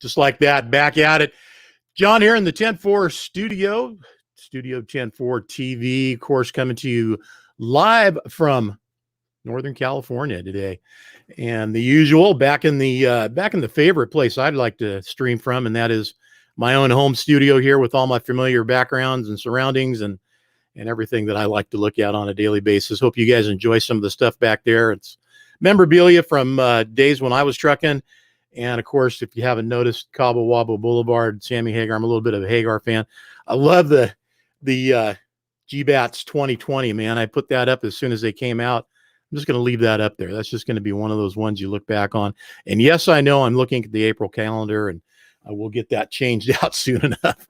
Just like that, back at it. John here in the 10-4 studio, Studio 10-4 TV, of course, coming to you live from Northern California today. And the usual, back in the favorite place I'd like to stream from, and that is my own home studio here with all my familiar backgrounds and surroundings and everything that I like to look at on a daily basis. Hope you guys enjoy some of the stuff back there. It's memorabilia from days when I was trucking. And of course, if you haven't noticed, Cabo Wabo Boulevard, Sammy Hagar. I'm a little bit of a Hagar fan. I love the G-Bats 2020, man. I put that up as soon as they came out. I'm just going to leave that up there. That's just going to be one of those ones you look back on. And yes, I know I'm looking at the April calendar, and I will get that changed out soon enough.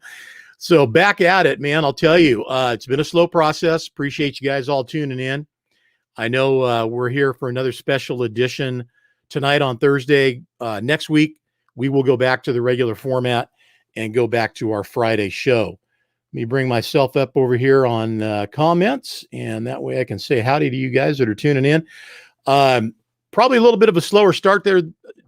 So back at it, man. I'll tell you, it's been a slow process. Appreciate you guys all tuning in. I know we're here for another special edition tonight on Thursday. Next week, we will go back to the regular format and go back to our Friday show. Let me bring myself up over here on comments, and that way I can say howdy to you guys that are tuning in. Probably a little bit of a slower start there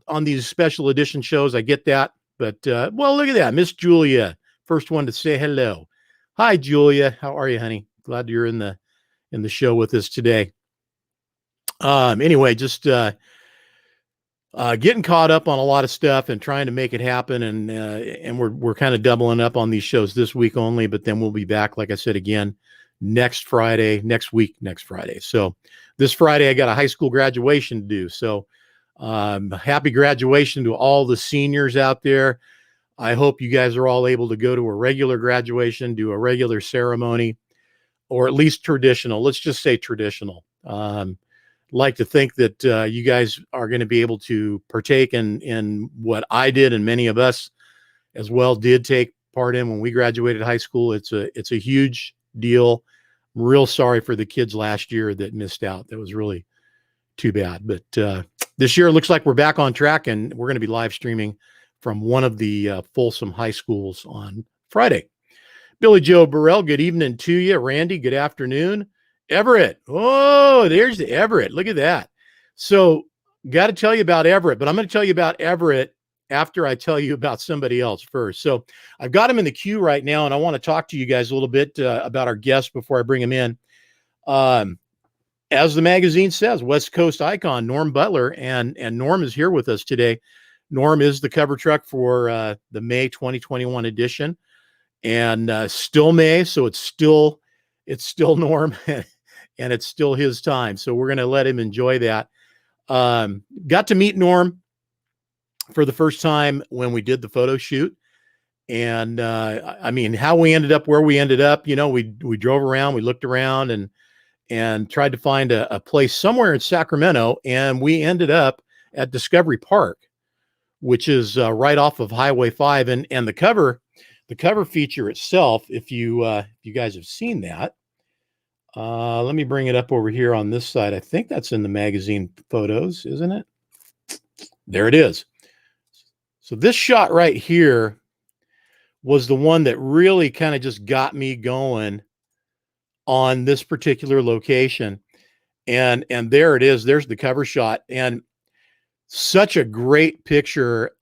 on these special edition shows. I get that. But, well, look at that. Miss Julia, first one to say hello. Hi, Julia. How are you, honey? Glad you're in the show with us today. Anyway, just getting caught up on a lot of stuff and trying to make it happen. And we're kind of doubling up on these shows this week only, but then we'll be back, like I said, again, next Friday. So this Friday, I got a high school graduation to do. So happy graduation to all the seniors out there. I hope you guys are all able to go to a regular graduation, do a regular ceremony, or at least traditional. Let's just say traditional. Like to think that you guys are going to be able to partake in what I did, and many of us as well did take part in when we graduated high school. It's a huge deal. I'm real sorry for the kids last year that missed out. That was really too bad. But this year it looks like we're back on track, and we're going to be live streaming from one of the Folsom high schools on Friday. Billy Joe Burrell, good evening to you. Randy, good afternoon. Everett. Oh, there's the Everett. Look at that. So got to tell you about Everett, but I'm going to tell you about Everett after I tell you about somebody else first. So I've got him in the queue right now, and I want to talk to you guys a little bit about our guest before I bring him in. As the magazine says, West Coast icon, Norm Butler, and Norm is here with us today. Norm is the cover truck for the May 2021 edition, and still May, so it's still Norm, and it's still his time. So we're going to let him enjoy that. Got to meet Norm for the first time when we did the photo shoot. And I mean, how we ended up where we ended up, you know, we drove around, we looked around and tried to find a place somewhere in Sacramento. And we ended up at Discovery Park, which is right off of Highway 5. And the cover feature itself, if you guys have seen that, let me bring it up over here on this side. I think that's in the magazine photos, isn't it? There it is. So this shot right here was the one that really kind of just got me going on this particular location. And there it is. There's the cover shot. And such a great picture.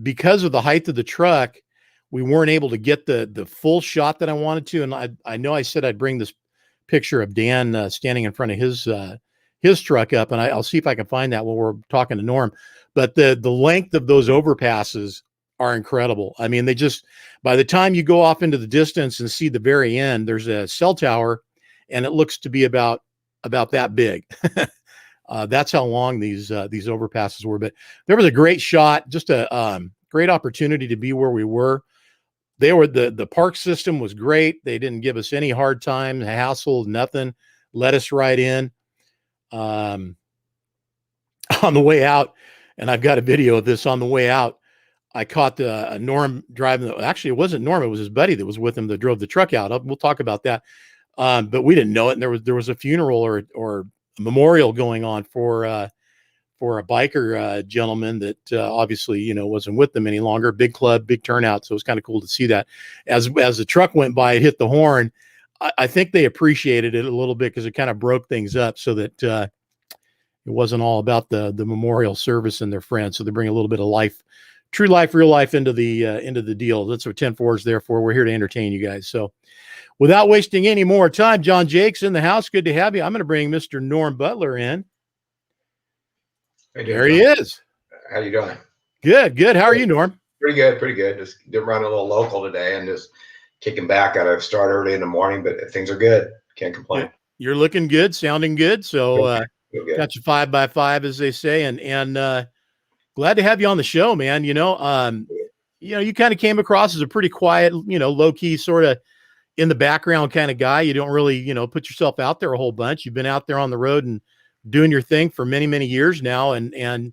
Because of the height of the truck, we weren't able to get the full shot that I wanted to. And I know I said I'd bring this picture of Dan standing in front of his truck up, and I'll see if I can find that while we're talking to Norm. But the length of those overpasses are incredible. I mean, they just, by the time you go off into the distance and see the very end, there's a cell tower, and it looks to be about that big. That's how long these overpasses were. But there was a great shot, just a great opportunity to be where we were. The park system was great. They didn't give us any hard time, hassle, nothing. Let us right in. On the way out, and I've got a video of this on the way out, I caught Norm driving. Actually, it wasn't Norm. It was his buddy that was with him that drove the truck out. We'll talk about that. But we didn't know it. And there was a funeral or a memorial going on for a biker gentleman that obviously, you know, wasn't with them any longer. Big club, big turnout. So it was kind of cool to see that. As the truck went by, it hit the horn. I think they appreciated it a little bit because it kind of broke things up so that it wasn't all about the memorial service and their friends. So they bring a little bit of life true life, real life into the deal. That's what 10-4 is there for. We're here to entertain you guys. So without wasting any more time, John Jake's in the house. Good to have you. I'm going to bring Mr. Norm Butler in. Hey, there he is. How you doing? Good. How are you, Norm? Pretty good. Just running a little local today and just kicking back. Got to start early in the morning, but things are good. Can't complain. You're looking good, sounding good. So good. Got you 5x5, as they say, and glad to have you on the show, man. You kind of came across as a pretty quiet, low key, sort of in the background kind of guy. You don't really, put yourself out there a whole bunch. You've been out there on the road and doing your thing for many, many years now. And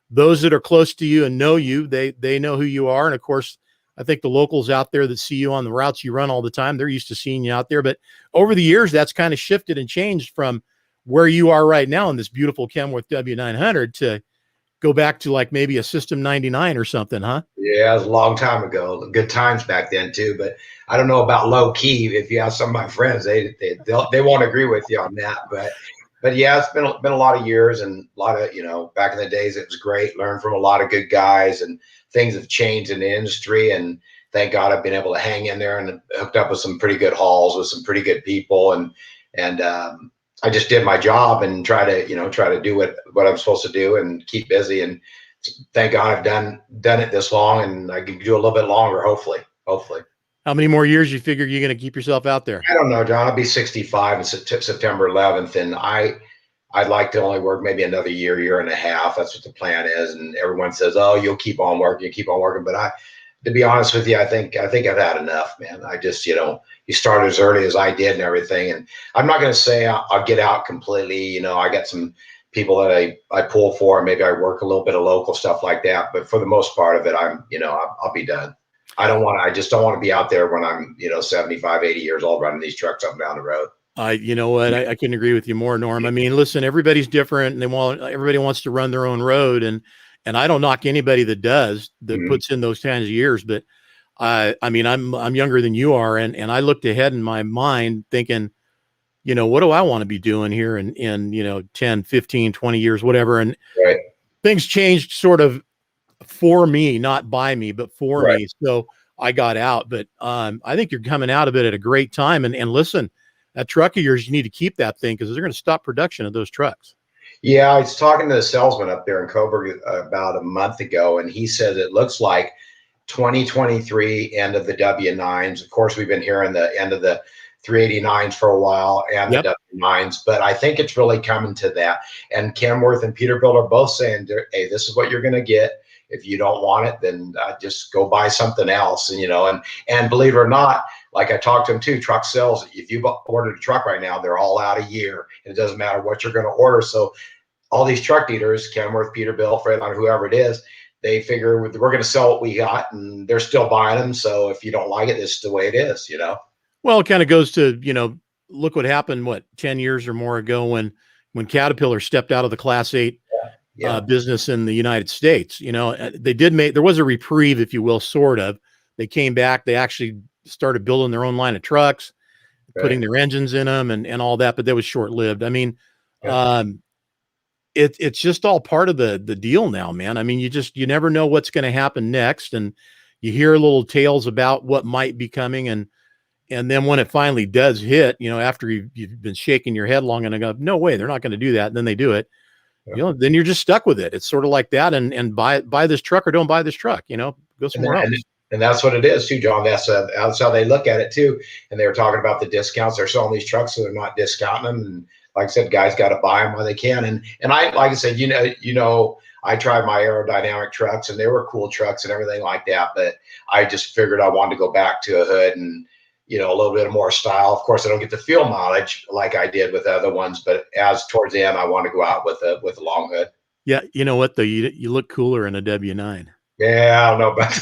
those that are close to you and know you, they know who you are. And of course, I think the locals out there that see you on the routes you run all the time, they're used to seeing you out there. But over the years, that's kind of shifted and changed from where you are right now in this beautiful Kenworth W900 to go back to like maybe a System 99 or something, huh? Yeah, it was a long time ago. Good times back then too. But I don't know about low key. If you ask some of my friends, they won't agree with you on that. But yeah, it's been a lot of years and a lot of, back in the days, it was great. Learned from a lot of good guys, and things have changed in the industry. And thank God I've been able to hang in there and hooked up with some pretty good hauls with some pretty good people. And I just did my job and try to do what I'm supposed to do and keep busy. And thank God I've done it this long, and I can do a little bit longer, hopefully. How many more years you figure you're going to keep yourself out there? I don't know, John. I'll be 65 in September 11th, and I'd like to only work maybe another year and a half. That's what the plan is. And everyone says, "Oh, you'll keep on working, But to be honest with you, I think I've had enough, man. I just, you start as early as I did and everything. And I'm not going to say I'll get out completely. I got some people that I pull for, and maybe I work a little bit of local stuff like that. But for the most part of it, I'll be done. I just don't want to be out there when I'm, 75, 80 years old running these trucks up and down the road. You know what? I couldn't agree with you more, Norm. I mean, listen, everybody's different, and everybody wants to run their own road, and I don't knock anybody that does, that Mhm. puts in those kinds of years. But I mean, I'm younger than you are, and I looked ahead in my mind thinking, what do I want to be doing here in 10, 15, 20 years, whatever. And Right. things changed sort of for me, not by me, but for Right. me. So I got out, but I think you're coming out of it at a great time. And listen, that truck of yours, you need to keep that thing, because they're going to stop production of those trucks. Yeah, I was talking to the salesman up there in Coburg about a month ago, and he said it looks like 2023 end of the W9s. Of course, we've been hearing the end of the 389s for a while and Yep. the W9s, but I think it's really coming to that. And Kenworth and Peterbilt are both saying, "Hey, this is what you're going to get. If you don't want it, then just go buy something else." And believe it or not, like I talked to him too, truck sales. If you ordered a truck right now, they're all out a year. It doesn't matter what you're going to order. So all these truck dealers, Kenworth, Peterbilt, Freightliner, whoever it is, they figure we're going to sell what we got, and they're still buying them. So if you don't like it, this is the way it is, Well, it kind of goes to, look what happened, 10 years or more ago when Caterpillar stepped out of the Class 8 business in the United States. There was a reprieve, if you will, sort of. They came back, they actually started building their own line of trucks, putting their engines in them and all that, but that was short lived. I mean, it's just all part of the deal now, man. I mean, you never know what's going to happen next. And you hear little tales about what might be coming. And then when it finally does hit, after you've been shaking your head long and I go, no way, they're not going to do that. And then they do it, then you're just stuck with it. It's sort of like that. And buy this truck or don't buy this truck, go somewhere else. And that's what it is too, John. That's how they look at it too. And they were talking about the discounts. They're selling these trucks, so they're not discounting them. And like I said, guys got to buy them while they can. And like I said, I tried my aerodynamic trucks, and they were cool trucks and everything like that. But I just figured I wanted to go back to a hood and a little bit more style. Of course, I don't get the fuel mileage like I did with other ones, but as towards the end, I want to go out with a long hood. Yeah, you know what though, you look cooler in a W9. Yeah, I don't know about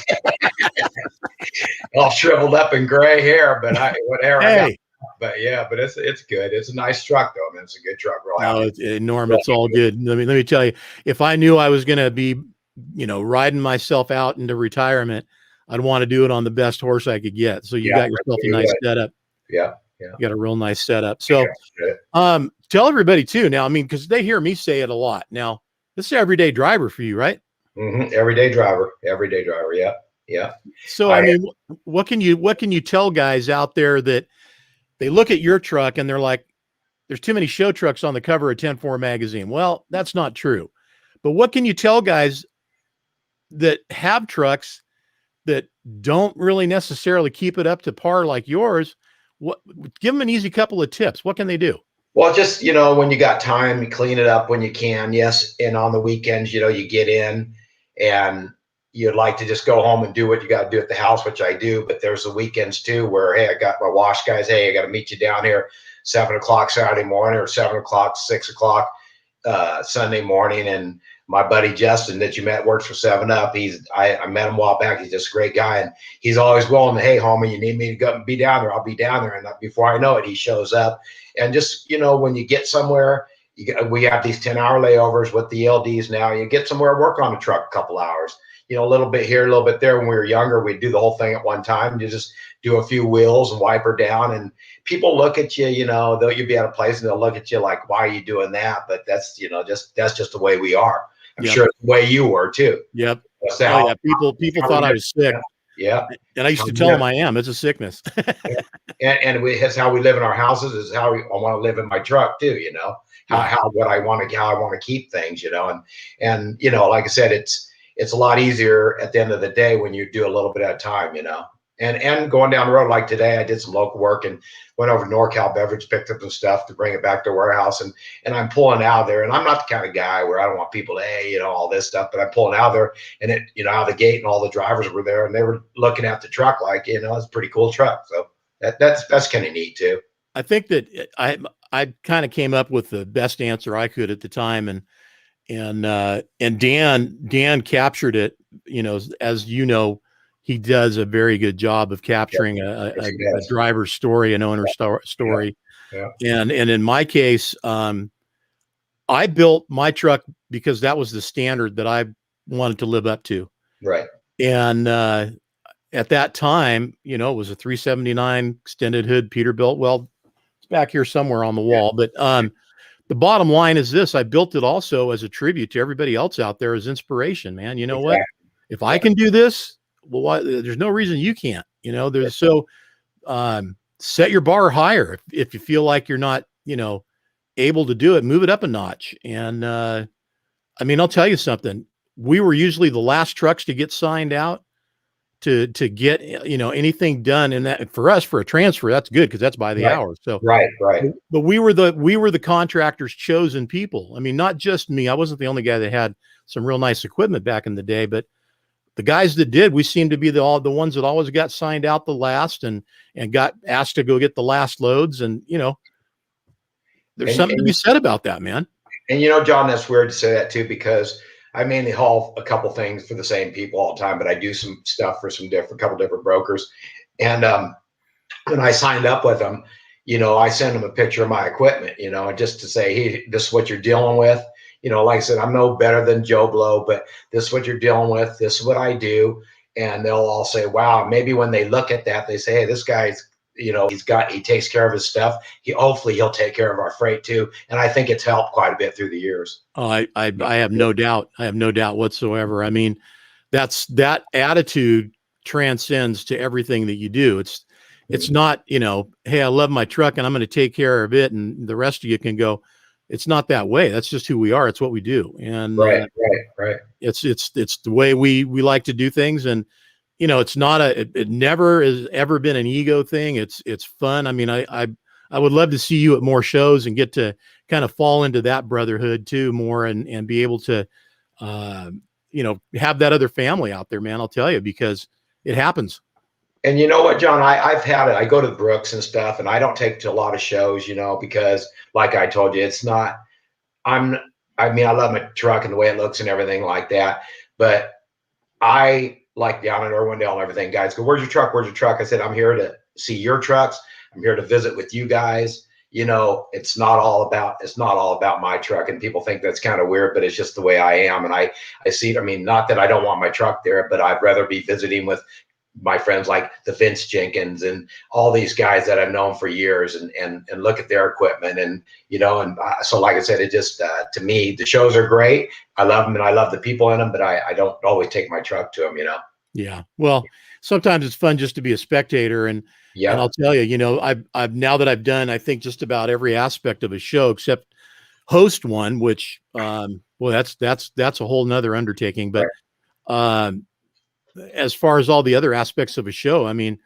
all shriveled up and gray hair, but whatever. Hey. But yeah, but it's good. It's a nice truck though, man. It's a good truck. Norm, it's all good. Let me tell you, if I knew I was going to be, riding myself out into retirement, I'd want to do it on the best horse I could get. So you got yourself a nice setup. Yeah. You got a real nice setup. So, tell everybody too now, I mean, because they hear me say it a lot now. This is an everyday driver for you, right? Everyday driver. Everyday driver. Yeah. Yeah. So, I I mean, what can you tell guys out there that they look at your truck and they're like, there's too many show trucks on the cover of 10-4 magazine. Well, that's not true. But what can you tell guys that have trucks that don't really necessarily keep it up to par like yours? What, give them an easy couple of tips. What can they do? Well, just, when you got time, you clean it up when you can. Yes. And on the weekends, you get in and you'd like to just go home and do what you got to do at the house, which I do. But there's the weekends too, where, hey, I got my wash guys. Hey, I got to meet you down here 7 o'clock Saturday morning, or 7 o'clock, 6 o'clock Sunday morning. And my buddy Justin that you met works for 7 Up. I met him a while back. He's just a great guy, and he's always willing to, hey, homie, you need me to go be down there, I'll be down there. And before I know it, he shows up. And just, when you get somewhere, we have these 10-hour layovers with the ELDs now. You get somewhere, work on the truck a couple hours, a little bit here, a little bit there. When we were younger, we'd do the whole thing at one time. You just do a few wheels and wipe her down. And people look at you, though you'll be at a place and they'll look at you like, why are you doing that? But that's, that's just the way we are. I'm sure it's the way you were too. Yep. Oh yeah. People thought I was sick. Yeah. And I used to tell them I am. It's a sickness. And that's how we live in our houses, is how I want to live in my truck too, how I want to keep things, and like I said, it's a lot easier at the end of the day when you do a little bit at a time, and going down the road. Like today, I did some local work and went over to NorCal Beverage, picked up some stuff to bring it back to the warehouse, and I'm pulling out there. And I'm not the kind of guy where I don't want people to, hey, all this stuff, but I'm pulling out there, and it, out of the gate, and all the drivers were there, and they were looking at the truck like, it's a pretty cool truck. So that's kind of neat too. I think that I kind of came up with the best answer I could at the time, and Dan captured it. As he does a very good job of capturing a driver's story, an owner's story. Yeah. And in my case, I built my truck because that was the standard that I wanted to live up to. Right. And at that time, it was a 379 extended hood Peterbilt. Well, it's back here somewhere on the wall, but the bottom line is this: I built it also as a tribute to everybody else out there, as inspiration, man. You know what? If I can do this, well, there's no reason you can't. Set your bar higher. If you feel like you're not, able to do it, move it up a notch. And I'll tell you something. We were usually the last trucks to get signed out to get anything done. And that, for us, for a transfer, that's good because that's by the hour. So right. But we were the contractor's chosen people. Not just me. I wasn't the only guy that had some real nice equipment back in the day, but the guys that did, we seemed to be the ones that always got signed out the last and got asked to go get the last loads. And, there's something to be said about that, man. And, John, that's weird to say that too, because I mainly haul a couple things for the same people all the time, but I do some stuff for couple different brokers. And when I signed up with them, I send them a picture of my equipment, just to say, hey, this is what you're dealing with. Like I said, I'm no better than Joe Blow, but this is what you're dealing with. This is what I do. And they'll all say, wow, maybe when they look at that, they say, hey, this guy's, he takes care of his stuff. Hopefully he'll take care of our freight too. And I think it's helped quite a bit through the years. Oh, I have no doubt. I have no doubt whatsoever. That attitude transcends to everything that you do. It's not, hey, I love my truck and I'm going to take care of it, and the rest of you can go. It's not that way. That's just who we are. It's what we do. And right. It's the way we like to do things. And, it's not it never has ever been an ego thing. It's fun. I would love to see you at more shows and get to kind of fall into that brotherhood too more, and be able to, have that other family out there, man. I'll tell you, because it happens. And you know what, John, I've had it. I go to the Brooks and stuff, and I don't take to a lot of shows, because like I told you, it's not, I love my truck and the way it looks and everything like that. But I like down in Irwindale and everything, guys go, where's your truck? Where's your truck? I said, I'm here to see your trucks. I'm here to visit with you guys. It's not all about my truck. And people think that's kind of weird, but it's just the way I am. And I see it. Not that I don't want my truck there, but I'd rather be visiting with my friends like the Vince Jenkins and all these guys that I've known for years, and look at their equipment, and so like I said, it just to me the shows are great. I love them and I love the people in them, but I don't always take my truck to them. Yeah. Well, sometimes it's fun just to be a spectator, and I'll Yep. tell you, I've now that I've done, I think, just about every aspect of a show except host one, which well, that's a whole nother undertaking. But Right. um as far as all the other aspects of a show, I mean,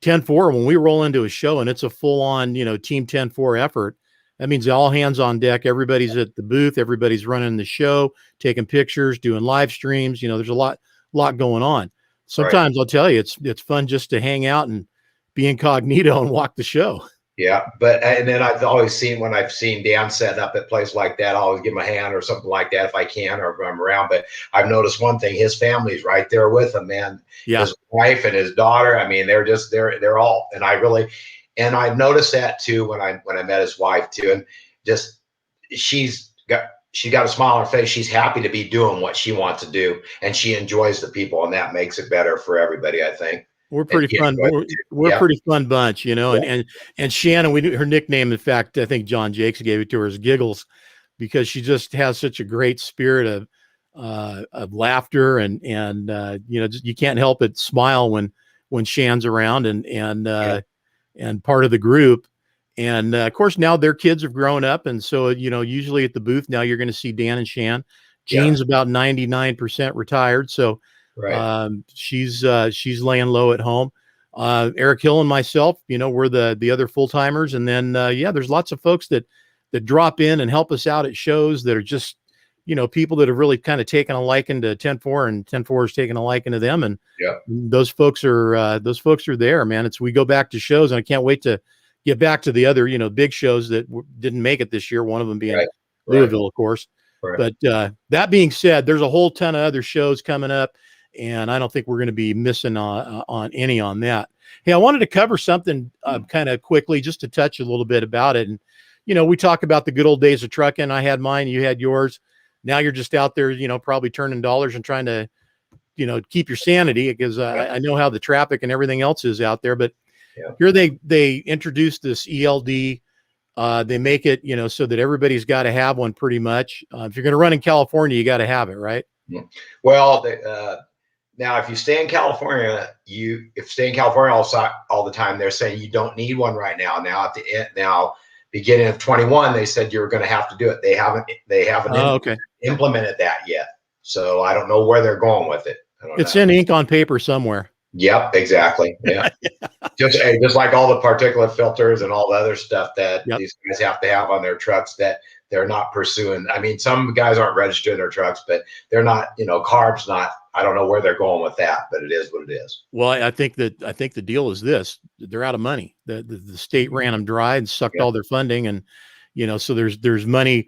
10-4, when we roll into a show and it's a full on, team 10-4 effort, that means all hands on deck. Everybody's at the booth. Everybody's running the show, taking pictures, doing live streams. There's a lot going on. Right. Sometimes I'll tell you, it's fun just to hang out and be incognito and walk the show. Yeah, but and then I've always seen when I've seen Dan setting up at places like that, I'll always give him a hand or something like that if I can or if I'm around. But I've noticed one thing: his family's right there with him, man. Yeah. His wife and his daughter. I mean, they're all. And I noticed that too when I met his wife too, and just she's got a smile on her face. She's happy to be doing what she wants to do, and she enjoys the people, and that makes it better for everybody, I think. We're pretty fun. We're a pretty fun bunch, and Shannon, her nickname, in fact, I think John Jakes gave it to her, is Giggles, because she just has such a great spirit of laughter, and you can't help but smile when Shan's around and part of the group. And of course, now their kids have grown up, and so usually at the booth now you're going to see Dan and Shan. Jean's about 99% retired, so. Right. She's laying low at home. Eric Hill and myself, we're the other full timers, and then there's lots of folks that drop in and help us out at shows that are just people that have really kind of taken a liking to 10-4, and 10-4 is taking a liking to them, and those folks are there, man. We go back to shows, and I can't wait to get back to the other big shows that didn't make it this year. One of them being Louisville, of course. Right. But that being said, there's a whole ton of other shows coming up, and I don't think we're going to be missing on any on that. Hey, I wanted to cover something kind of quickly, just to touch a little bit about it. And, we talk about the good old days of trucking. I had mine, you had yours. Now you're just out there, probably turning dollars and trying to, keep your sanity, because I know how the traffic and everything else is out there. But here they introduced this ELD. They make it, so that everybody's got to have one pretty much. If you're going to run in California, you got to have it, right? Well, now, if you stay in California, all the time, they're saying you don't need one right now. Now, beginning of 21, they said you're going to have to do it. They haven't implemented that yet. So I don't know where they're going with it. It's in ink on paper somewhere. Yep, exactly. Yeah. just like all the particulate filters and all the other stuff that these guys have to have on their trucks that they're not pursuing. I mean, some guys aren't registering their trucks, but they're not, CARB's not. I don't know where they're going with that, but it is what it is. Well, I think the deal is this: they're out of money. The state ran them dry and sucked all their funding, and so there's money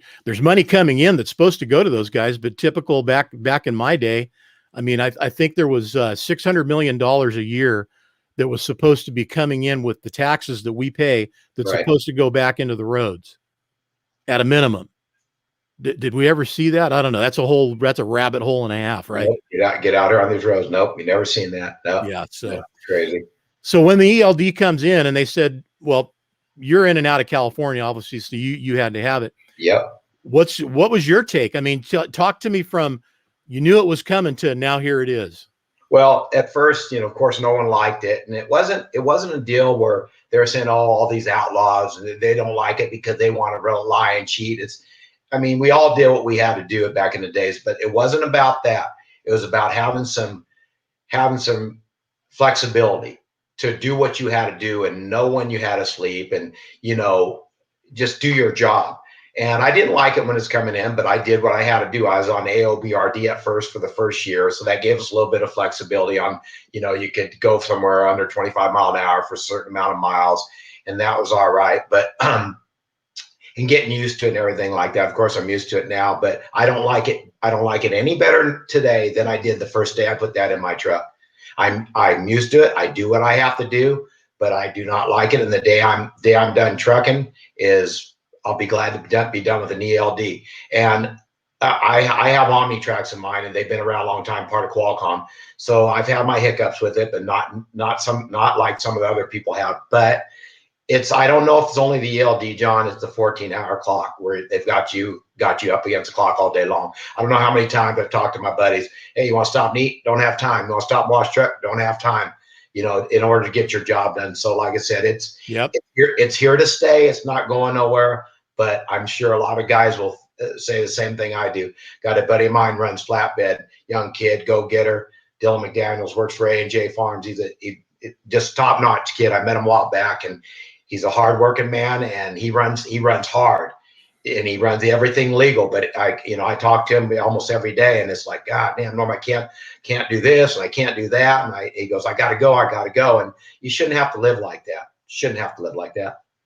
coming in that's supposed to go to those guys. But typical back in my day, I mean, I think there was $600 million a year that was supposed to be coming in with the taxes that we pay, that's supposed to go back into the roads at a minimum. Did we ever see that? I don't know. That's a rabbit hole and a half, right? Nope. Get out here on these roads. Nope. We never seen that. Nope. Yeah. So crazy. So when the ELD comes in and they said, well, you're in and out of California, obviously, so you had to have it. Yep. What was your take? I mean, talk to me from, you knew it was coming to now here it is. Well, at first, of course, no one liked it, and it wasn't a deal where they're saying, "Oh, all these outlaws, and they don't like it because they want to lie and cheat." I mean, we all did what we had to do back in the days, but it wasn't about that. It was about having some flexibility to do what you had to do and know when you had to sleep, and just do your job. And I didn't like it when it's coming in, but I did what I had to do. I was on AOBRD at first for the first year. So that gave us a little bit of flexibility on, you could go somewhere under 25 mile an hour for a certain amount of miles. And that was all right. But, and getting used to it and everything like that. Of course, I'm used to it now, but I don't like it. I don't like it any better today than I did the first day I put that in my truck. I'm used to it. I do what I have to do, but I do not like it. And the day I'm done trucking I'll be glad to be done with an ELD. And I have OmniTracks in mine, and they've been around a long time, part of Qualcomm. So I've had my hiccups with it, but not like some of the other people have. But I don't know if it's only the ELD, John. It's the 14-hour clock where they've got you up against the clock all day long. I don't know how many times I've talked to my buddies. Hey, you want to stop and eat? Don't have time. You want to stop and wash truck? Don't have time. In order to get your job done. So, like I said, it's here to stay. It's not going nowhere. But I'm sure a lot of guys will say the same thing I do. Got a buddy of mine runs flatbed, young kid, go getter. Dylan McDaniels works for A&J Farms. He's just top notch kid. I met him a while back, and he's a hardworking man, and he runs hard, and he runs everything legal. But I talk to him almost every day, and it's like, God damn, Norm, I can't do this, and I can't do that. And he goes, I got to go. And you shouldn't have to live like that.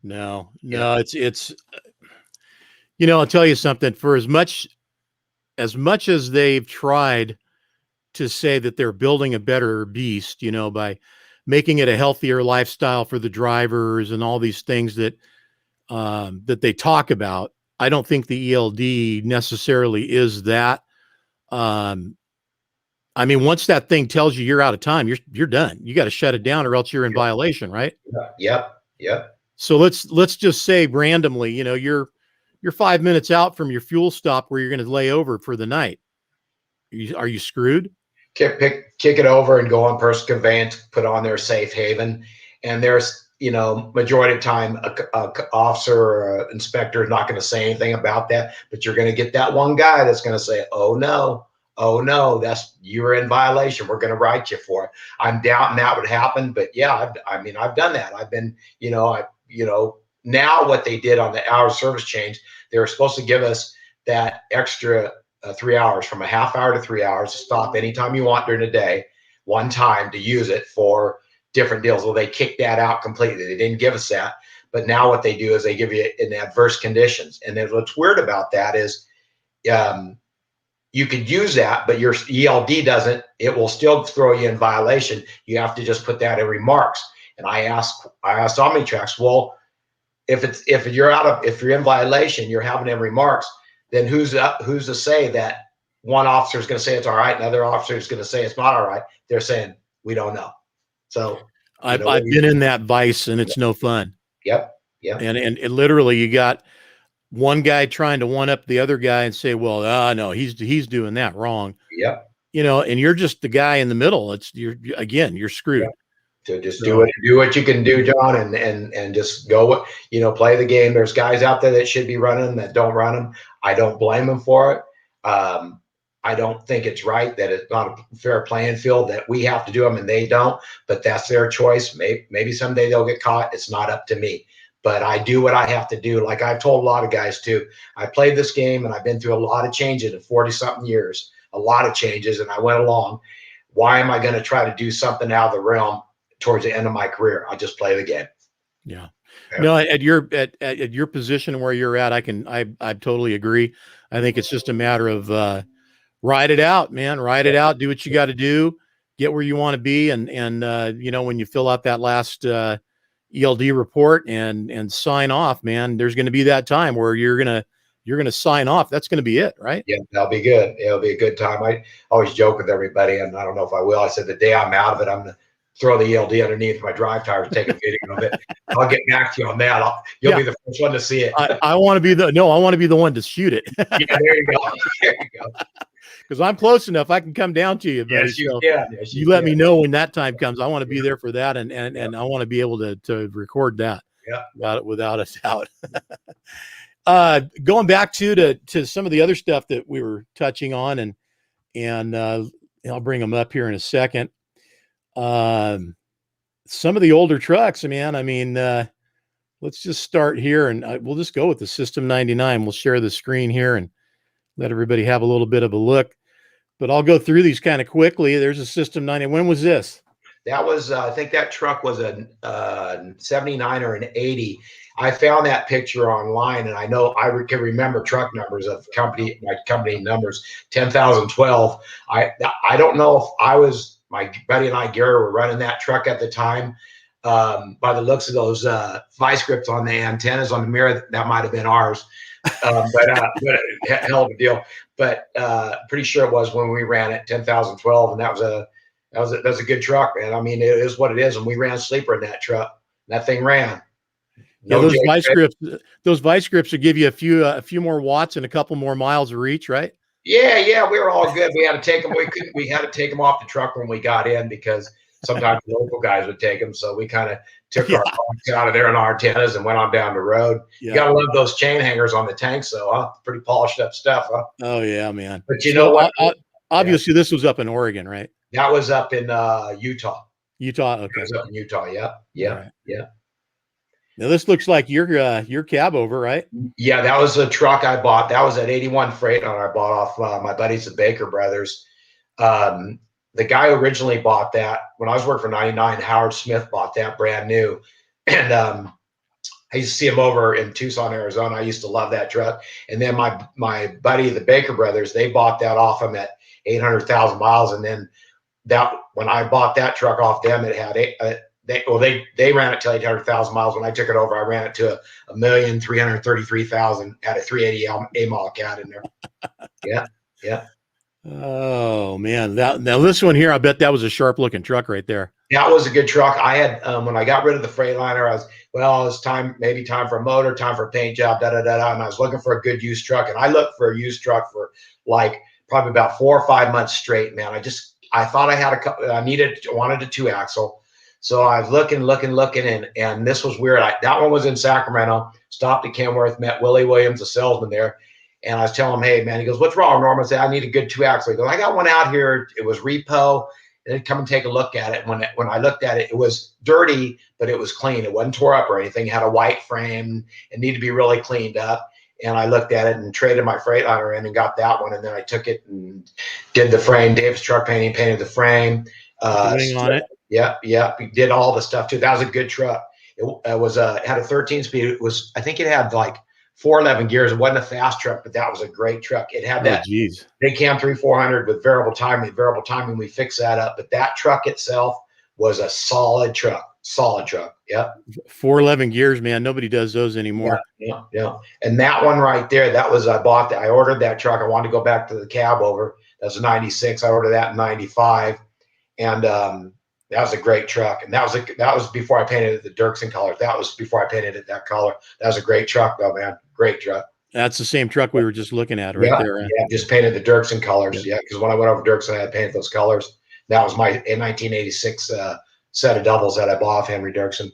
No, it's, I'll tell you something. For as much as they've tried to say that they're building a better beast, by making it a healthier lifestyle for the drivers and all these things that they talk about, I don't think the ELD necessarily is that. Once that thing tells you you're out of time, you're done. You got to shut it down, or else you're in violation, right? Yep. So let's just say randomly, you're 5 minutes out from your fuel stop where you're going to lay over for the night. Are you screwed? Kick it over and go on personal conveyance, put on their safe haven. And there's, majority of the time, a officer or an inspector is not going to say anything about that, but you're going to get that one guy that's going to say, oh no, you're in violation. We're going to write you for it. I'm doubting that would happen, but yeah, I've done that. I've been, now what they did on the hour service change, they were supposed to give us that extra 3 hours, from a half hour to 3 hours, to stop anytime you want during the day, one time to use it for different deals. Well, they kicked that out completely. They didn't give us that. But now what they do is they give you in adverse conditions. And then what's weird about that is you could use that, but your ELD doesn't. It will still throw you in violation. You have to just put that in remarks. And I asked OmniTracks, well, if you're in violation, you're having in remarks, then who's to say that one officer is going to say it's all right, another officer is going to say it's not all right? They're saying we don't know. So I've been in that vice, and it's no fun. Yep. And literally, you got one guy trying to one up the other guy and say, well, no, he's doing that wrong. Yep. And you're just the guy in the middle. You're screwed. Yep. So just do what you can do, John, and just go, play the game. There's guys out there that should be running that don't run them. I don't blame them for it. I don't think it's right that it's not a fair playing field, that we have to do them and they don't, but that's their choice. Maybe someday they'll get caught. It's not up to me, but I do what I have to do. Like I've told a lot of guys too, I played this game and I've been through a lot of changes in 40 something years, a lot of changes. And I went along. Why am I going to try to do something out of the realm towards the end of my career? I'll just play the game. Yeah. No, at your position where you're at, I totally agree. I think it's just a matter of, ride it out, man, ride it out, do what you got to do, get where you want to be. And when you fill out that last, ELD report and sign off, man, there's going to be that time where you're going to sign off. That's going to be it. Right. Yeah. That'll be good. It'll be a good time. I always joke with everybody, and I don't know if I will. I said, the day I'm out of it, I'm going to throw the ELD underneath my drive tires and take a video of it. I'll get back to you on that. You'll be the first one to see it. I want to be the one to shoot it. Yeah, there you go. Because I'm close enough, I can come down to you, buddy. Yes, you can. Yes, you let me know when that time comes. I want to be there for that, and I want to be able to record that. Yeah, without a doubt. Going back to some of the other stuff that we were touching on, and I'll bring them up here in a second. Some of the older trucks, man. Let's just start here, and we'll just go with the System 99. We'll share the screen here and let everybody have a little bit of a look, but I'll go through these kind of quickly. There's a System 90. When was this? That was, I think that truck was a 79 or an 80. I found that picture online, and I know I can remember truck numbers of my company numbers, 10,012. I don't know if my buddy and I, Gary, were running that truck at the time. By the looks of those vice grips on the antennas on the mirror, that might have been ours. But hell of a deal. But pretty sure it was when we ran it 10,012, and that was a good truck, man. I mean, it is what it is, and we ran sleeper in that truck. That thing ran. No, those vice grips will give you a few more watts and a couple more miles of reach, right? Yeah, we were all good. We had to take them. We had to take them off the truck when we got in because sometimes the local guys would take them. So we kind of took our box out of there and our antennas and went on down the road. Yeah. You gotta love those chain hangers on the tanks, though, huh? Pretty polished up stuff, huh? Oh yeah, man. But you know what? Obviously, this was up in Oregon, right? That was up in Utah. Utah, okay. It was up in Utah. Yeah. Now this looks like your cab over, right? Yeah, that was a truck I bought. That was an 81 Freightliner I bought off my buddies, the Baker brothers. The guy who originally bought that, when I was working for 99, Howard Smith bought that brand new. And I used to see him over in Tucson, Arizona. I used to love that truck. And then my buddy, the Baker brothers, they bought that off him at 800,000 miles. And then when I bought that truck off them, it had they ran it to 800,000 miles. When I took it over, I ran it to 1,333,000. Had a 380 A-Model cat in there. Yeah. Oh man, now this one here, I bet that was a sharp looking truck right there. That was a good truck. I had when I got rid of the Freightliner, it's maybe time for a motor, time for a paint job, and I was looking for a good used truck, and I looked for a used truck for like probably about 4 or 5 months straight, man. I thought I had wanted a 2-axle. So I was looking, and this was weird. That one was in Sacramento, stopped at Kenworth, met Willie Williams, the salesman there. And I was telling him, hey, man, he goes, what's wrong, Norm? I said, I need a good 2-axle. He goes, I got one out here. It was repo. And then come and take a look at it. When I looked at it, it was dirty, but it was clean. It wasn't tore up or anything. It had a white frame. It needed to be really cleaned up. And I looked at it and traded my Freightliner in and got that one. And then I took it and did the frame. Davis truck painting, painted the frame. On it. Yeah. We did all the stuff too. That was a good truck. It had a 13-speed. I think it had like 411 gears. It wasn't a fast truck, but that was a great truck. It had that big cam 3400 with variable timing. We fixed that up, but that truck itself was a solid truck. Yeah. 411 gears, man. Nobody does those anymore. Yeah. And that one right there, I ordered that truck. I wanted to go back to the cab over. That's a 96. I ordered that in 95. And that was a great truck. And that was before I painted it the Dirksen color. That was before I painted it that color. That was a great truck though, man. Great truck. That's the same truck we were just looking at right there. Yeah, just painted the Dirksen colors. Yeah, because when I went over Dirksen, I had painted those colors. That was my 1986 set of doubles that I bought off Henry Dirksen.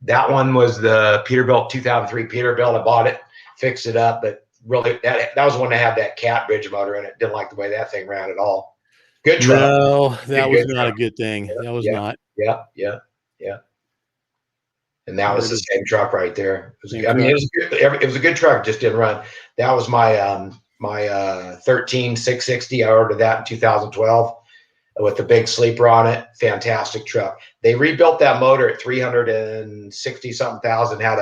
That one was the Peterbilt 2003 Peterbilt. I bought it, fixed it up, but really that was one that had that cat bridge motor in it. Didn't like the way that thing ran at all. Good truck. No, that was not a good thing. That was not. Yeah. And that was the same truck right there. It was a good truck, just didn't run. That was my 13 660. I ordered that in 2012 with the big sleeper on it. Fantastic truck. They rebuilt that motor at 360 something thousand. Had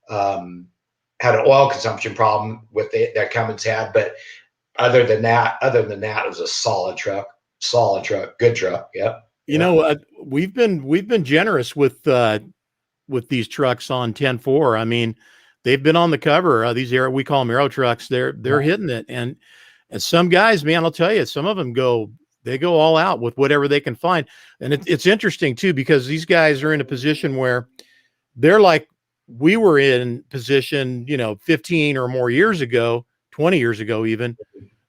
an oil consumption problem with that Cummins had, but other than that, it was a solid truck. Good truck. Yep. You know, we've been generous with these trucks on 10-4. I mean, they've been on the cover. We call them aero trucks. They're hitting it. And some guys, man, I'll tell you, some of them go all out with whatever they can find. And it's interesting too, because these guys are in a position where they're like we were in position, 15 or more years ago, 20 years ago, even,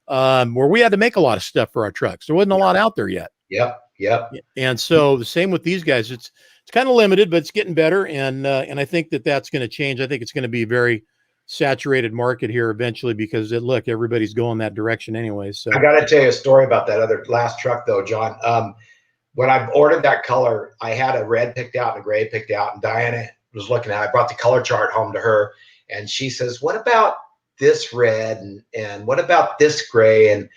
where we had to make a lot of stuff for our trucks. There wasn't a lot out there yet. Yep. And so the same with these guys. It's kind of limited, but it's getting better. And I think that's going to change. I think it's going to be a very saturated market here eventually, because everybody's going that direction anyway. So I got to tell you a story about that other last truck though, John. When I ordered that color, I had a red picked out and a gray picked out, and Diana was looking at it. I brought the color chart home to her, and she says, what about this red and what about this gray? And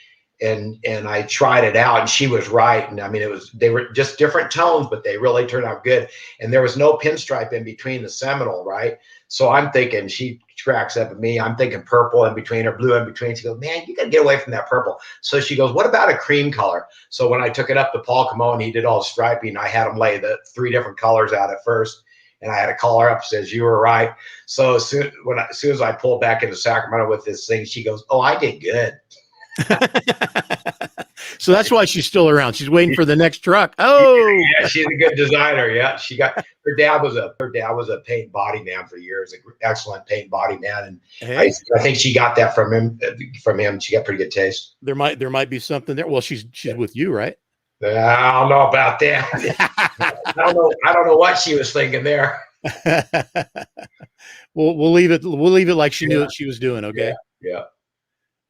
and I tried it out, and she was right. And I mean, they were just different tones, but they really turned out good. And there was no pinstripe in between the Seminole, right? So I'm thinking, she cracks up at me. I'm thinking purple in between or blue in between. She goes, man, you got to get away from that purple. So she goes, what about a cream color? So when I took it up to Paul Camone, he did all the striping. I had him lay the 3 different colors out at first. And I had a caller up, says, you were right. So as soon as I pulled back into Sacramento with this thing, she goes, oh, I did good. So that's why she's still around. She's waiting for the next truck. Oh, yeah, she's a good designer. Yeah, she got her dad was a paint body man for years, an excellent paint body man, and hey, I think she got that from him. She got pretty good taste. There might be something there. Well, she's with you, right? I don't know about that. I don't know what she was thinking there. We'll leave it like she knew what she was doing. Okay. Yeah.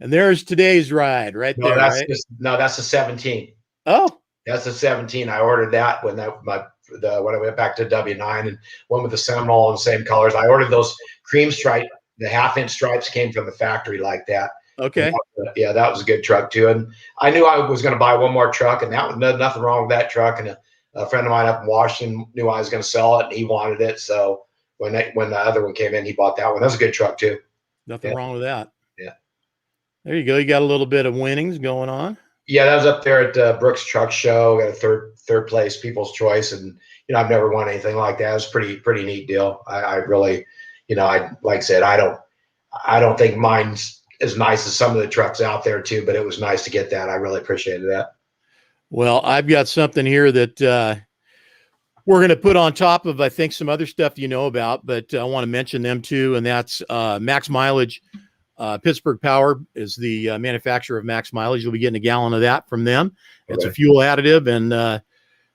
And there's today's ride right there. That's the 17. Oh, that's the 17. I ordered that when I went back to W9 and went with the Seminole in the same colors. I ordered those cream stripe. The 1/2-inch stripes came from the factory like that. Okay. That was a good truck too. And I knew I was going to buy one more truck, and that was nothing wrong with that truck. And a friend of mine up in Washington knew I was going to sell it, and he wanted it. So when the other one came in, he bought that one. That was a good truck too. Nothing wrong with that. Yeah. There you go. You got a little bit of winnings going on. Yeah, that was up there at Brooks Truck Show. Got a third place, People's Choice, and I've never won anything like that. It was pretty neat deal. I really, I like I said, I don't think mine's as nice as some of the trucks out there too, but it was nice to get that. I really appreciated that. Well, I've got something here that we're going to put on top of, I think, some other stuff you know about, but I want to mention them too, and that's Max Mileage. Pittsburgh Power is the manufacturer of Max Mileage. You'll be getting a gallon of that from them. It's a fuel additive, and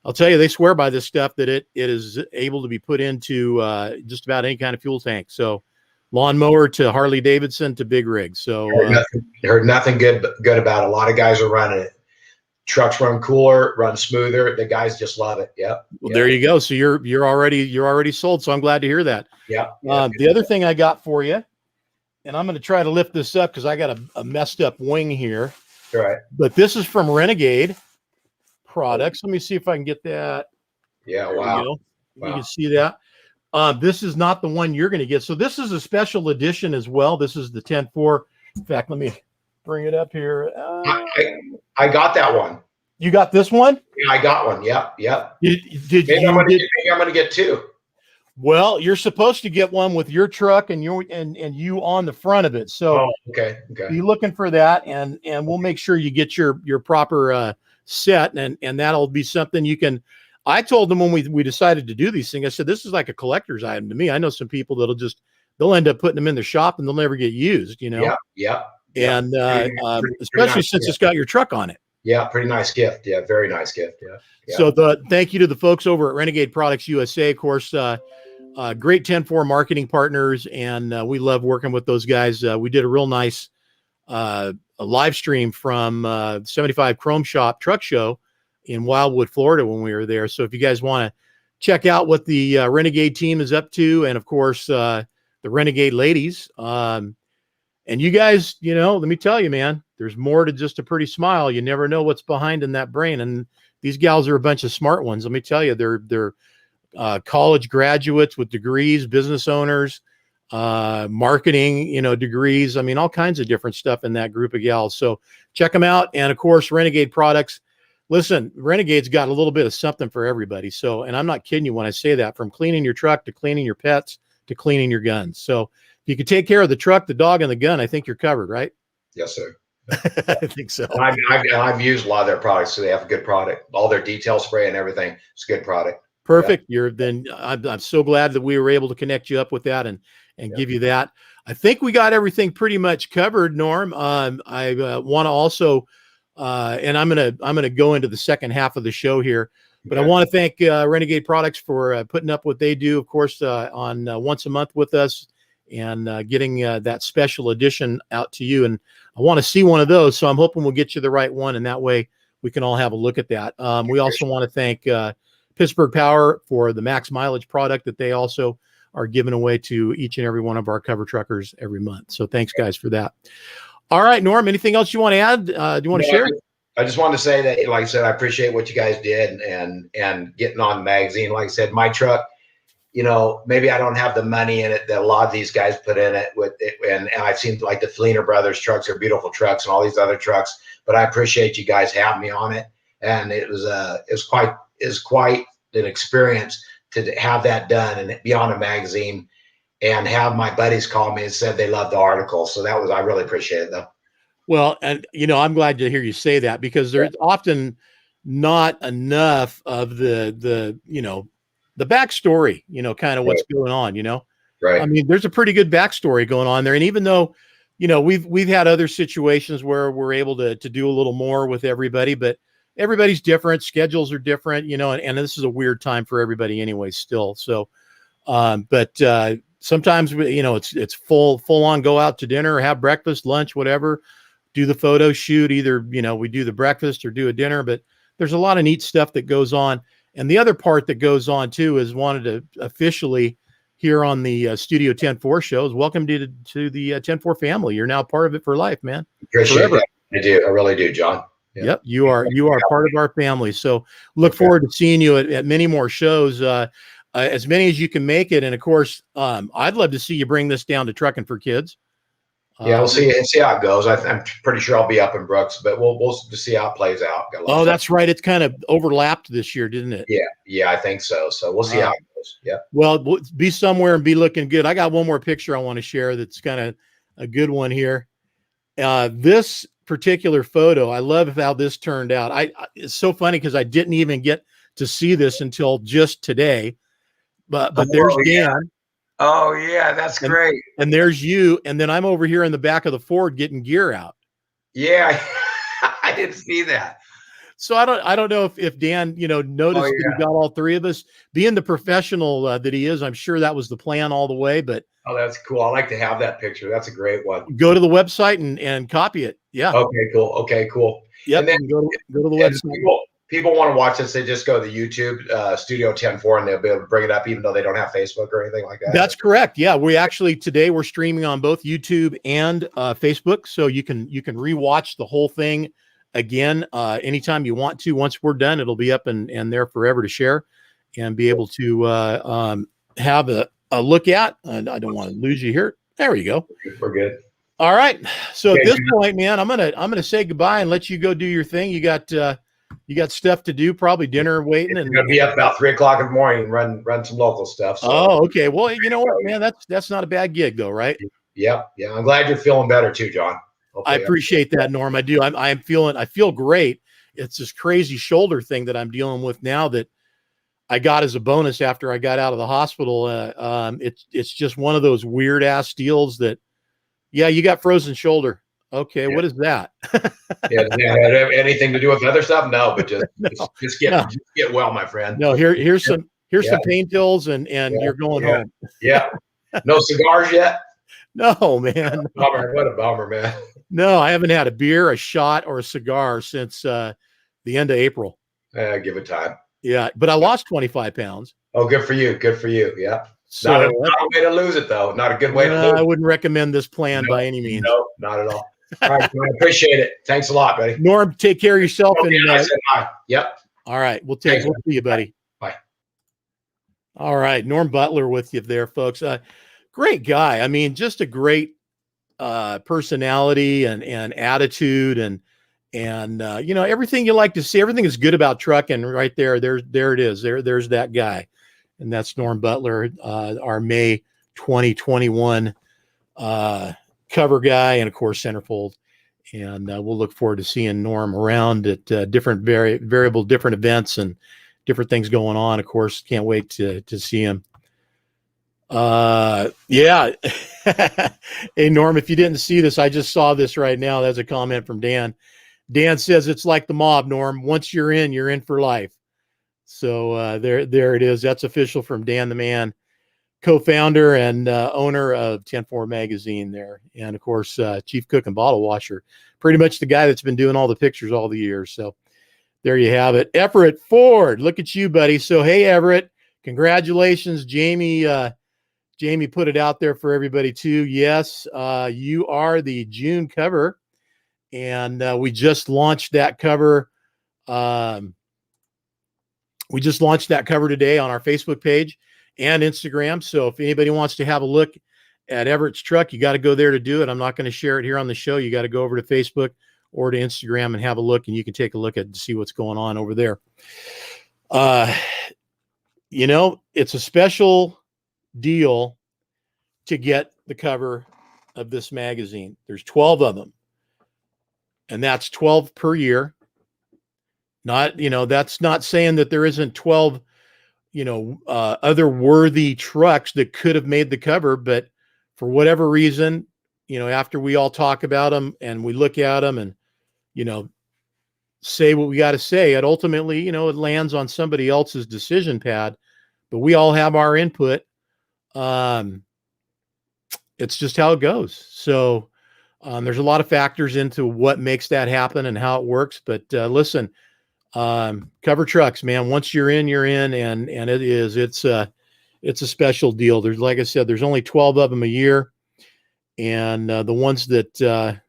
I'll tell you, they swear by this stuff that it is able to be put into just about any kind of fuel tank. So lawnmower to Harley Davidson to big rig. So heard nothing good about it. A lot of guys are running it. Trucks run cooler, run smoother. The guys just love it. Yep. Well, there you go. So you're already sold. So I'm glad to hear that. Yeah. The other thing I got for you, and I'm going to try to lift this up because I got a messed up wing here. All right. But this is from Renegade Products. Let me see if I can get that. Yeah. Wow. You can see that. This is not the one you're going to get. So this is a special edition as well. This is the 10-4. In fact, let me bring it up here. I got that one. You got this one? Yeah, I got one. Yep. Maybe I'm going to get 2. Well, you're supposed to get one with your truck and you on the front of it. So okay. Be looking for that, and we'll make sure you get your proper set, and that'll be something you can. I told them when we decided to do these things, I said, this is like a collector's item to me. I know some people they'll end up putting them in their shop and they'll never get used, Yeah. And especially nice since it's got your truck on it. Yeah, pretty nice gift. Yeah, very nice gift. Yeah. So thank you to the folks over at Renegade Products USA, of course. Great 10-4 marketing partners, and we love working with those guys. We did a real nice a live stream from 75 Chrome Shop Truck Show in Wildwood, Florida when we were there. So if you guys want to check out what the Renegade team is up to, and of course the Renegade ladies, and you guys, let me tell you, man, there's more to just a pretty smile. You never know what's behind in that brain, and these gals are a bunch of smart ones. Let me tell you, they're college graduates with degrees, business owners, marketing, degrees. I mean, all kinds of different stuff in that group of gals. So check them out. And of course, Renegade Products. Listen, Renegade's got a little bit of something for everybody. So, and I'm not kidding you when I say that, from cleaning your truck to cleaning your pets to cleaning your guns. So if you can take care of the truck, the dog, and the gun, I think you're covered, right? Yes, sir. I think so. I've used a lot of their products, so they have a good product. All their detail spray and everything. It's a good product. Perfect. Yeah. I'm so glad that we were able to connect you up with that and give you that. I think we got everything pretty much covered, Norm. I want to also, and I'm gonna go into the second half of the show here, but I want to thank Renegade Products for putting up what they do, of course, on once a month with us, and getting that special edition out to you. And I want to see one of those, so I'm hoping we'll get you the right one, and that way we can all have a look at that. We also want to thank Pittsburgh Power for the Max Mileage product that they also are giving away to each and every one of our cover truckers every month. So thanks, guys, for that. All right, Norm, anything else you want to add? Do you want to share? I just wanted to say that, like I said, I appreciate what you guys did and getting on the magazine. Like I said, my truck, maybe I don't have the money in it that a lot of these guys put in it with it. And I've seen like the Fleener Brothers trucks are beautiful trucks and all these other trucks, but I appreciate you guys having me on it. And it was quite an experience to have that done and be on a magazine and have my buddies call me and said they loved the article. So I really appreciate it though. Well, and I'm glad to hear you say that, because there's often not enough of the backstory, kind of what's going on, Right. I mean, there's a pretty good backstory going on there. And even though, we've had other situations where we're able to do a little more with everybody, but everybody's different, schedules are different, and this is a weird time for everybody anyway, still. So, but sometimes, it's full on, go out to dinner or have breakfast, lunch, whatever, do the photo shoot. Either, we do the breakfast or do a dinner, but there's a lot of neat stuff that goes on. And the other part that goes on too is wanted to officially here on the Studio 10-4 shows. Welcome to the 10-4 family. You're now part of it for life, man. Appreciate that. I do. I really do, John. Yeah. Yep. You are part of our family. So look forward to seeing you at many more shows, as many as you can make it. And of course, I'd love to see you bring this down to Trucking for Kids. Yeah, we'll see how it goes. I'm pretty sure I'll be up in Brooks, but we'll see how it plays out. Oh, that's right. It's kind of overlapped this year, didn't it? Yeah, I think so. So we'll see how it goes. Yeah. Well, be somewhere and be looking good. I got one more picture I want to share that's kind of a good one here. This particular photo, I love how this turned out. It's so funny because I didn't even get to see this until just today. But there's Dan. Oh yeah, that's great. And there's you, and then I'm over here in the back of the Ford getting gear out. Yeah, I didn't see that. So I don't know if Dan, noticed that he got all three of us. Being the professional that he is, I'm sure that was the plan all the way. But that's cool. I like to have that picture. That's a great one. Go to the website and copy it. Yeah. Okay, cool. Yep. And then go to the website. People want to watch this, they just go to the YouTube Studio 10-4 and they'll be able to bring it up even though they don't have Facebook or anything like that. That's correct. Yeah, today we're streaming on both YouTube and Facebook, so you can rewatch the whole thing again anytime you want to. Once we're done, it'll be up and there forever to share and be able to have a look at. And I don't want to lose you here. There we go. We're good. All right. So at this point, man, I'm gonna say goodbye and let you go do your thing. You got stuff to do, probably dinner waiting. And gonna be up about 3 o'clock in the morning and run some local stuff. So. Oh, okay. Well, you know what, man, that's not a bad gig though, right? Yeah. I'm glad you're feeling better too, John. I appreciate that, Norm. I do. I feel great. It's this crazy shoulder thing that I'm dealing with now that I got as a bonus after I got out of the hospital. It's just one of those weird ass deals that, yeah, you got frozen shoulder. Okay, what is that? Does that have anything to do with other stuff? No, but just get well, my friend. No, here's some pain pills and you're going home. Yeah. No cigars yet? No, man. Bummer. What a bummer, man. No, I haven't had a beer, a shot, or a cigar since the end of April. Give it time. Yeah, but I lost 25 pounds. Oh, good for you. Good for you. Yeah. So not a way to lose it, though. Not a good way to lose it. I wouldn't recommend this plan by any means. No, not at all. All right, I appreciate it. Thanks a lot, buddy. Norm, take care of yourself. I said hi. Yep. All right. We'll see you, buddy. Bye. All right. Norm Butler with you there, folks. Great guy. I mean, just a great personality and attitude and everything you like to see. Everything is good about trucking right there. There it is. There's that guy. And that's Norm Butler, our May 2021 cover guy, and of course centerfold. And we'll look forward to seeing Norm around at different different events and different things going on. Of course, can't wait to see him. Yeah. Hey, Norm, if you didn't see this, I just saw this right now. That's a comment from Dan. Dan says it's like the mob, Norm. Once you're in for life. So there it is. That's official from Dan the Man, co-founder and owner of 10-4 magazine there. And of course, chief cook and bottle washer, pretty much the guy that's been doing all the pictures all the years. So there you have it. Everett Ford, look at you, buddy. So, hey, Everett, congratulations. Jamie put it out there for everybody too. Yes, you are the June cover And we just launched that cover. We just launched that cover today on our Facebook page and Instagram. So if anybody wants to have a look at Everett's truck, you got to go there to do it. I'm not going to share it here on the show. You got to go over to Facebook or to Instagram and have a look, and you can take a look at see what's going on over there. You know, it's a special deal to get the cover of this magazine. There's 12 of them, and that's 12 per year. Not, you know, that's not saying that there isn't 12, you know, other worthy trucks that could have made the cover, but for whatever reason, you know, after we all talk about them and we look at them and, you know, say what we got to say, it ultimately, you know, it lands on somebody else's decision pad, but we all have our input. It's just how it goes. So there's a lot of factors into what makes that happen and how it works. But listen, cover trucks, man, once you're in, and it's a special deal. There's, like I said, there's only 12 of them a year. And the ones that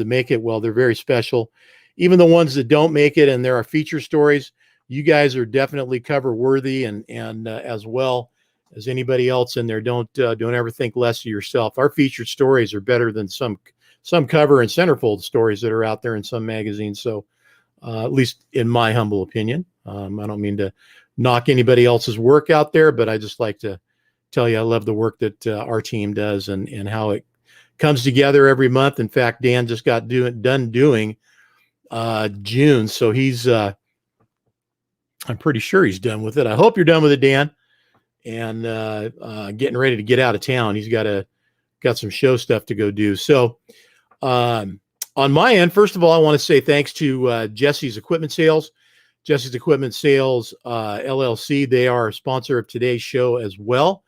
make it, well, they're very special. Even the ones that don't make it, and there are feature stories, you guys are definitely cover worthy, and as well as anybody else in there. Don't ever think less of yourself. Our featured stories are better than some cover and centerfold stories that are out there in some magazines. So at least in my humble opinion, I don't mean to knock anybody else's work out there, but I just like to tell you I love the work that our team does and how it comes together every month. In fact, Dan just got done doing June, so he's I'm pretty sure he's done with it. I hope you're done with it, Dan, and getting ready to get out of town. He's got some show stuff to go do. So on my end, first of all, I want to say thanks to Jesse's Equipment Sales. Jesse's Equipment Sales LLC. They are a sponsor of today's show as well,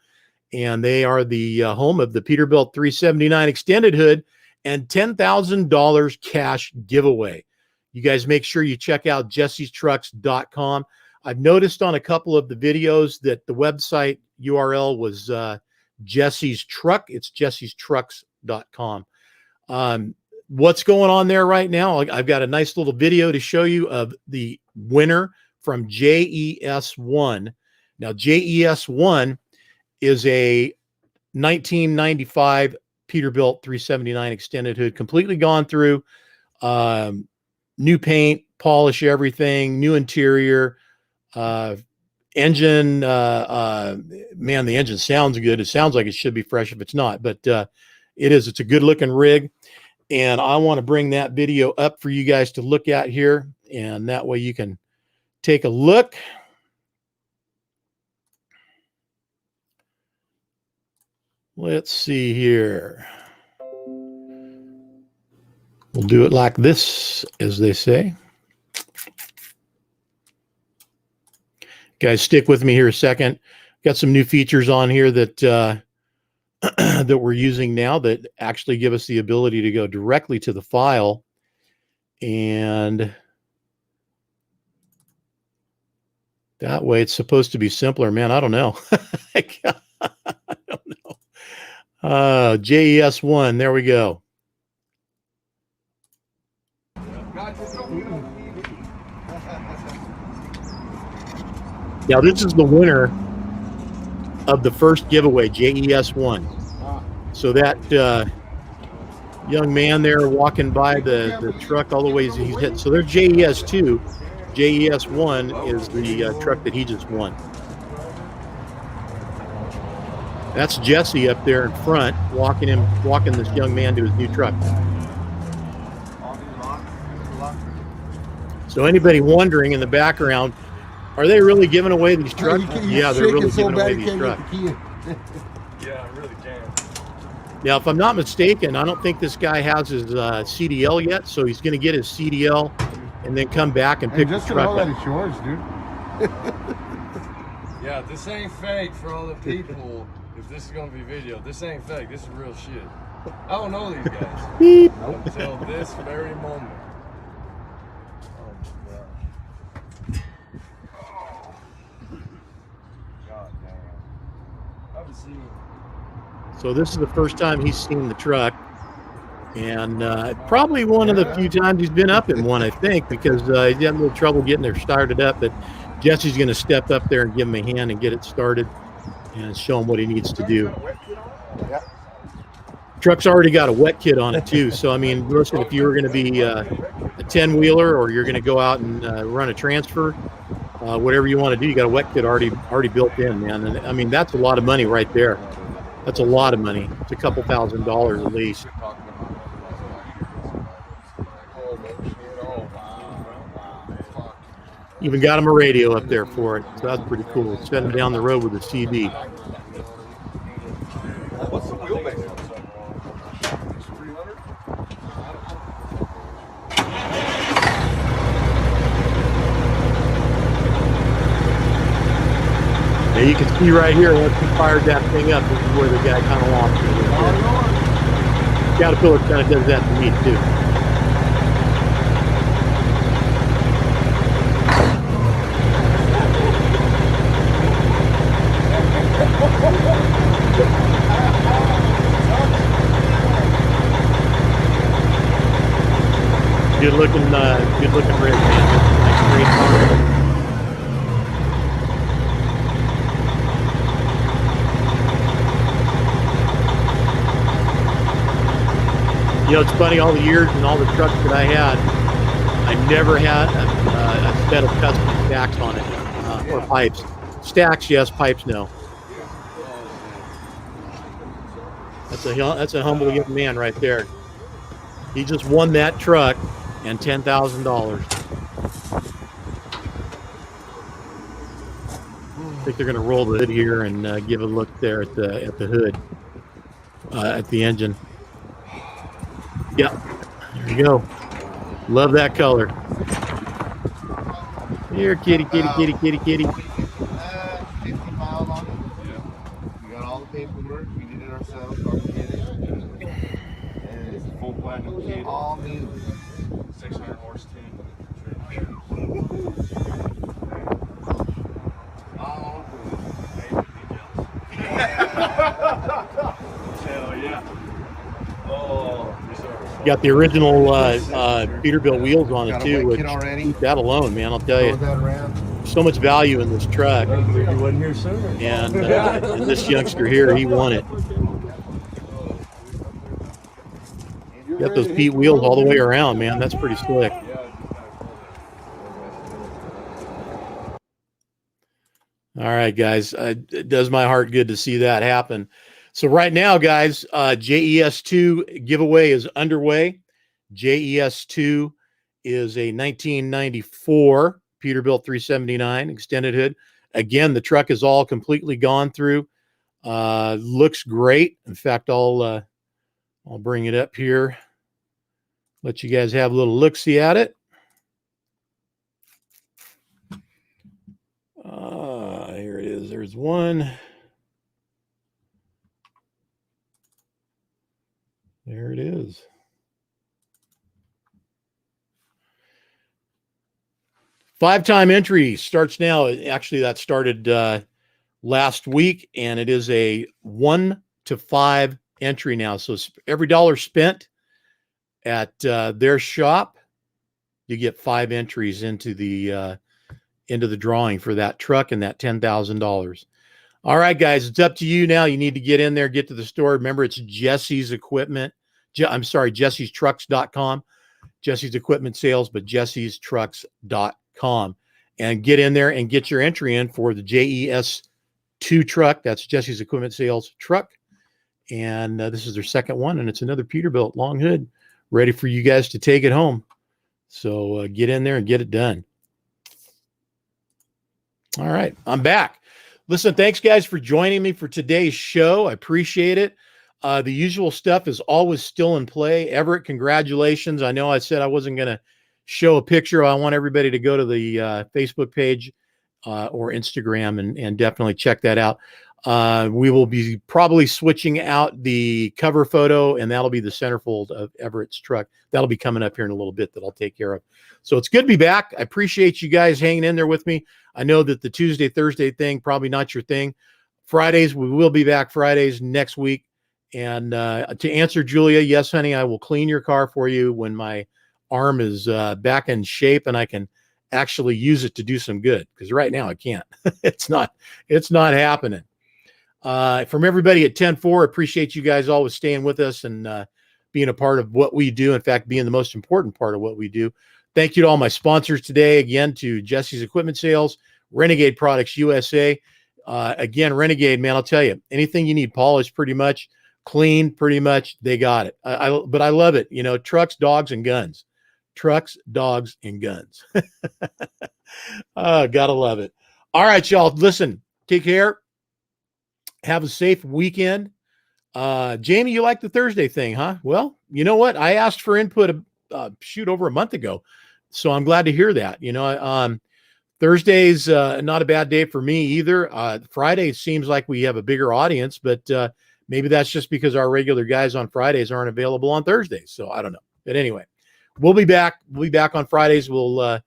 and they are the home of the Peterbilt 379 Extended Hood and $10,000 cash giveaway. You guys make sure you check out jessestrucks.com. I've noticed on a couple of the videos that the website URL was Jesse's Truck. It's jessestrucks.com. What's going on there right now? I've got a nice little video to show you of the winner from JES1. Now, JES1 is a 1995 Peterbilt 379 Extended Hood, completely gone through, new paint, polish everything, new interior, engine. Man, the engine sounds good. It sounds like it should be fresh if it's not, but it is. It's a good looking rig. And I want to bring that video up for you guys to look at here. And that way you can take a look. Let's see here. We'll do it like this, as they say. Guys, stick with me here a second. Got some new features on here that that we're using now that actually give us the ability to go directly to the file, and that way it's supposed to be simpler. Man, I don't know. I don't know. JES1, there we go. Now this is the winner of the first giveaway, JES1. So that young man there walking by the truck all the way he's hit. So there's JES2. JES1 is the truck that he just won. That's Jesse up there in front, walking this young man to his new truck. So anybody wondering in the background, are they really giving away these trucks? Yeah, they're really giving away these trucks. Yeah, I really can. Now, if I'm not mistaken, I don't think this guy has his CDL yet, so he's going to get his CDL and then come back and pick the truck up. Just yours, dude. Yeah, this ain't fake for all the people. If this is going to be video, this ain't fake. This is real shit. I don't know these guys until this very moment. So this is the first time he's seen the truck. And probably one of the few times he's been up in one, I think, because he's had a little trouble getting there started up. But Jesse's going to step up there and give him a hand and get it started and show him what he needs to do. Truck's already got a wet kit on it too. So, I mean, listen, if you were going to be a 10-wheeler or you're going to go out and run a transfer, whatever you want to do, you got a wet kit already built in, man. And I mean, that's a lot of money right there. That's a lot of money. It's a couple $1,000s at least. Even got him a radio up there for it. So that's pretty cool. Send him down the road with a CD. What's the wheelbase? Now you can see right here, once he fired that thing up, this is where the guy kind of lost it. Caterpillar kind of does that to me too. Good looking rig, man. Nice great car. You know, it's funny, all the years and all the trucks that I had, I never had a set of custom stacks on it, or pipes. Stacks, yes, pipes, no. That's a humble young man right there. He just won that truck and $10,000. I think they're going to roll the hood here and give a look there at the hood, at the engine. Yep, there you go. Love that color. Here, kitty, kitty, kitty, kitty, kitty. 50 miles on it. Yeah. We got all the paperwork. We did it ourselves. And it's full platinum kit. All new. 600 horse tin. Hell yeah. Oh. Got the original Peterbilt wheels on it too, which keep that alone, man. I'll tell you, so much value in this truck. He wasn't here sooner. And this youngster here, he won it. Got those Pete wheels all the way around, man. That's pretty slick. All right, guys. It does my heart good to see that happen. So right now, guys, JES2 giveaway is underway. JES2 is a 1994 Peterbilt 379 extended hood. Again, the truck is all completely gone through. Looks great. In fact, I'll bring it up here. Let you guys have a little look-see at it. Here it is. There's one. There it is. Five-time entry starts now. Actually, that started last week, and it is a 1 to 5 entry now. So every dollar spent at their shop, you get 5 entries into the drawing for that truck and that $10,000. All right, guys, it's up to you now. You need to get in there, get to the store. Remember, it's Jesse's Equipment. Jessie'sTrucks.com. Jesse's Equipment Sales, but Jessie'sTrucks.com. And get in there and get your entry in for the JES2 truck. That's Jesse's Equipment Sales truck. And this is their second one, and it's another Peterbilt long hood ready for you guys to take it home. So get in there and get it done. All right, I'm back. Listen, thanks, guys, for joining me for today's show. I appreciate it. The usual stuff is always still in play. Everett, congratulations. I know I said I wasn't going to show a picture. I want everybody to go to the Facebook page or Instagram and definitely check that out. We will be probably switching out the cover photo, and that'll be the centerfold of Everett's truck. That'll be coming up here in a little bit that I'll take care of. So it's good to be back. I appreciate you guys hanging in there with me. I know that the Tuesday, Thursday thing, probably not your thing. Fridays, we will be back Fridays next week. And to answer Julia, yes, honey, I will clean your car for you when my arm is back in shape and I can actually use it to do some good. Because right now I can't. It's not happening. From everybody at 10-4, appreciate you guys always staying with us and being a part of what we do. In fact, being the most important part of what we do. Thank you to all my sponsors today. Again, to Jesse's Equipment Sales, Renegade Products USA. Again, Renegade, man, I'll tell you, anything you need polished pretty much, clean pretty much, they got it. But I love it. You know, trucks, dogs, and guns. Trucks, dogs, and guns. Gotta love it. All right, y'all. Listen, take care. Have a safe weekend. Jamie, you like the Thursday thing, huh? Well, you know what? I asked for input over a month ago. So I'm glad to hear that. You know, Thursday's not a bad day for me either. Friday seems like we have a bigger audience, but maybe that's just because our regular guys on Fridays aren't available on Thursdays. So I don't know. But anyway, we'll be back. We'll be back on Fridays. We'll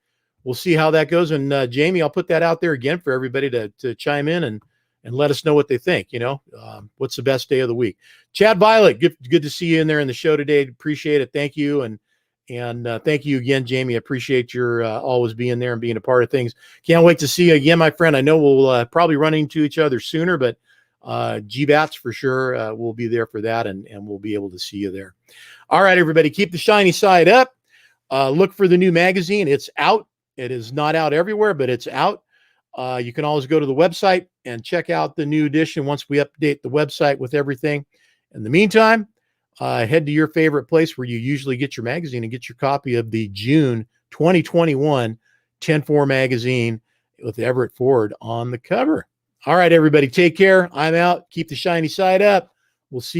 see how that goes. And Jamie, I'll put that out there again for everybody to chime in and let us know what they think. You know, what's the best day of the week? Chad Violet, good to see you in there in the show today. Appreciate it. Thank you. And thank you again, Jamie. I appreciate your always being there and being a part of things. Can't wait to see you again, my friend. I know we'll probably run into each other sooner, but GBATs for sure will be there for that, and we'll be able to see you there. All right, everybody, keep the shiny side up. Look for the new magazine. It's out. It is not out everywhere, but it's out. You can always go to the website and check out the new edition once we update the website with everything. In the meantime, head to your favorite place where you usually get your magazine and get your copy of the June 2021 10-4 magazine with Everett Ford on the cover. All right, everybody, take care. I'm out. Keep the shiny side up. We'll see